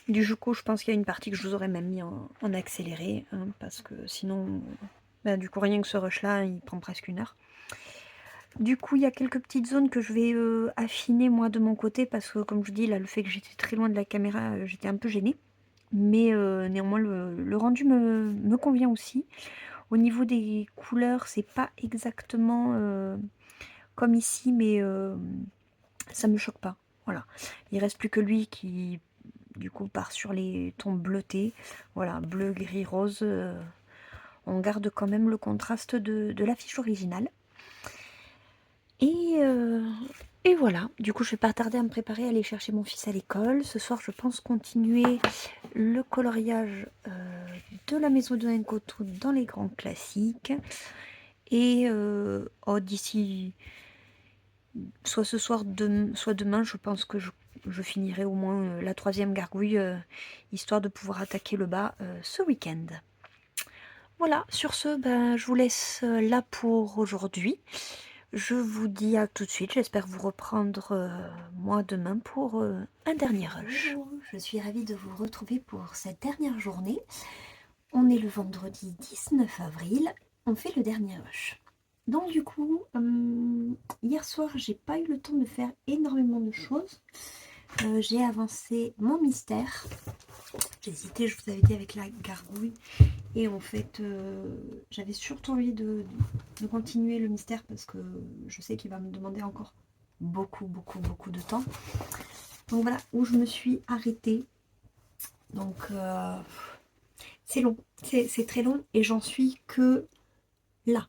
Du coup, je pense qu'il y a une partie que je vous aurais même mis en accéléré, hein, parce que sinon, bah, du coup, rien que ce rush-là, il prend presque 1 heure. Du coup, il y a quelques petites zones que je vais affiner moi de mon côté, parce que comme je dis, là, le fait que j'étais très loin de la caméra, j'étais un peu gênée. Mais néanmoins, le rendu me convient aussi. Au niveau des couleurs, c'est pas exactement comme ici, mais ça me choque pas. Voilà. Il reste plus que lui qui, du coup, part sur les tons bleutés. Voilà, bleu, gris, rose. On garde quand même le contraste de l'affiche originale. Et, et voilà. Du coup, je vais pas tarder à me préparer à aller chercher mon fils à l'école. Ce soir, je pense continuer le coloriage de la maison de Nkoto dans les grands classiques. Et oh, d'ici soit ce soir, soit demain, je pense que je finirai au moins la 3e gargouille, histoire de pouvoir attaquer le bas ce week-end. Voilà, sur ce, ben, je vous laisse là pour aujourd'hui. Je vous dis à tout de suite, j'espère vous reprendre moi demain pour un dernier rush. Bonjour, je suis ravie de vous retrouver pour cette dernière journée. On est le vendredi 19 avril, on fait le dernier rush. Donc du coup, hier soir, j'ai pas eu le temps de faire énormément de choses. J'ai avancé mon mystère. J'ai hésité, je vous avais dit, avec la gargouille. Et en fait, j'avais surtout envie de continuer le mystère parce que je sais qu'il va me demander encore beaucoup de temps. Donc voilà où je me suis arrêtée. Donc c'est long, c'est très long et j'en suis que là.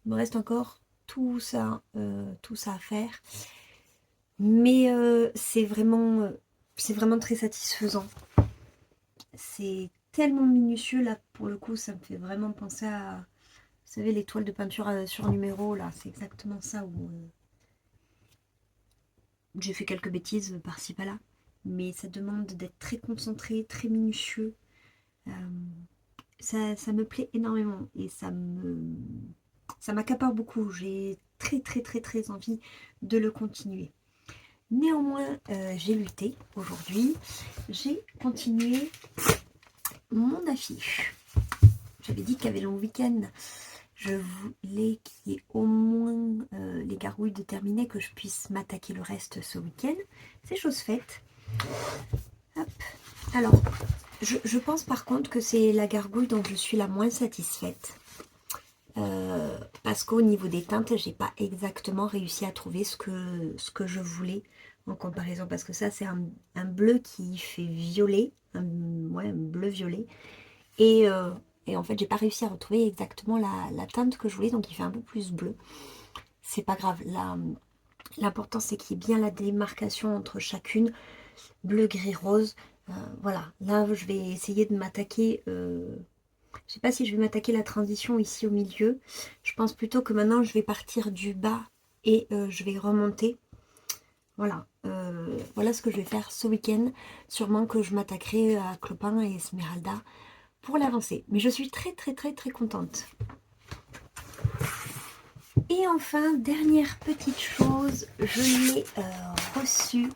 Il me reste encore tout ça à faire. Mais c'est vraiment très satisfaisant. C'est tellement minutieux là pour le coup, ça me fait vraiment penser à, vous savez, les toiles de peinture sur numéro là, c'est exactement ça où j'ai fait quelques bêtises par-ci par-là. Mais ça demande d'être très concentré, très minutieux. Euh, ça me plaît énormément et ça m'accapare beaucoup. J'ai très envie de le continuer. Néanmoins, j'ai lutté aujourd'hui. J'ai continué mon affiche. J'avais dit qu'avec le week-end, je voulais qu'il y ait au moins les gargouilles de terminer, que je puisse m'attaquer le reste ce week-end. C'est chose faite. Hop. Alors, je pense par contre que c'est la gargouille dont je suis la moins satisfaite. Parce qu'au niveau des teintes, j'ai pas exactement réussi à trouver ce que je voulais en comparaison. Parce que ça, c'est un bleu qui fait violet. Un bleu violet. Et en fait, j'ai pas réussi à retrouver exactement la teinte que je voulais. Donc, il fait un peu plus bleu. C'est pas grave. L'important, c'est qu'il y ait bien la démarcation entre chacune. Bleu, gris, rose. Voilà. Là, je vais essayer de m'attaquer... je sais pas si je vais m'attaquer la transition ici au milieu. Je pense plutôt que maintenant je vais partir du bas et je vais remonter. Voilà. Voilà ce que je vais faire ce week-end. Sûrement que je m'attaquerai à Clopin et Esmeralda pour l'avancer. Mais je suis très contente. Et enfin, dernière petite chose, je l'ai reçu.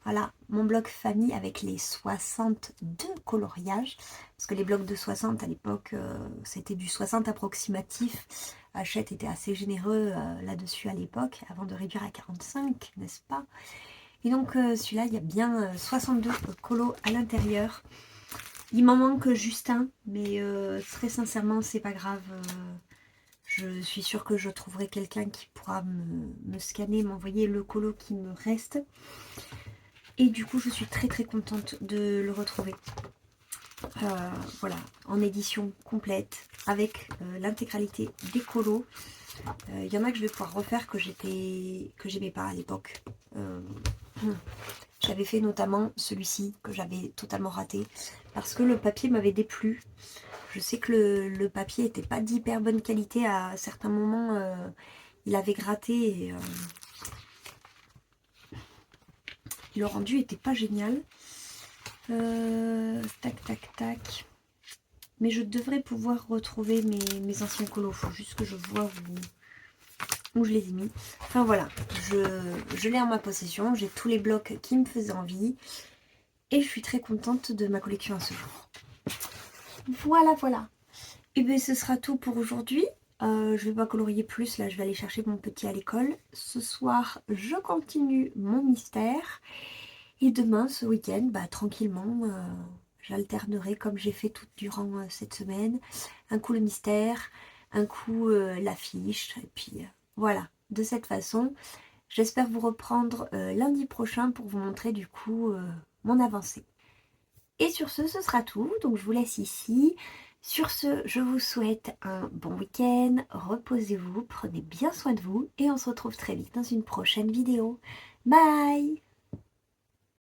Voilà, mon bloc famille avec les 62 coloriages. Parce que les blocs de 60 à l'époque, c'était du 60 approximatif. Hachette était assez généreux là-dessus à l'époque, avant de réduire à 45, n'est-ce pas? Et donc celui-là, il y a bien 62 colos à l'intérieur. Il m'en manque juste un, mais très sincèrement, c'est pas grave. Je suis sûre que je trouverai quelqu'un qui pourra me scanner, m'envoyer le colo qui me reste. Et du coup, je suis très contente de le retrouver. Voilà, en édition complète, avec l'intégralité des colos. Il y en a que je vais pouvoir refaire que j'aimais pas à l'époque. J'avais fait notamment celui-ci, que j'avais totalement raté, parce que le papier m'avait déplu. Je sais que le papier n'était pas d'hyper bonne qualité à certains moments. Il avait gratté et le rendu était pas génial. Tac. Mais je devrais pouvoir retrouver mes anciens colos. Faut juste que je vois où je les ai mis. Enfin voilà, je l'ai en ma possession, j'ai tous les blocs qui me faisaient envie et je suis très contente de ma collection à ce jour. Voilà, voilà. Et bien ce sera tout pour aujourd'hui. Je vais pas colorier plus, là je vais aller chercher mon petit à l'école. Ce soir, je continue mon mystère. Et demain, ce week-end, bah, tranquillement, j'alternerai comme j'ai fait tout durant cette semaine. Un coup le mystère, un coup l'affiche. Et puis voilà, de cette façon, j'espère vous reprendre lundi prochain pour vous montrer du coup mon avancée. Et sur ce sera tout. Donc je vous laisse ici. Sur ce, je vous souhaite un bon week-end. Reposez-vous, prenez bien soin de vous. Et on se retrouve très vite dans une prochaine vidéo. Bye!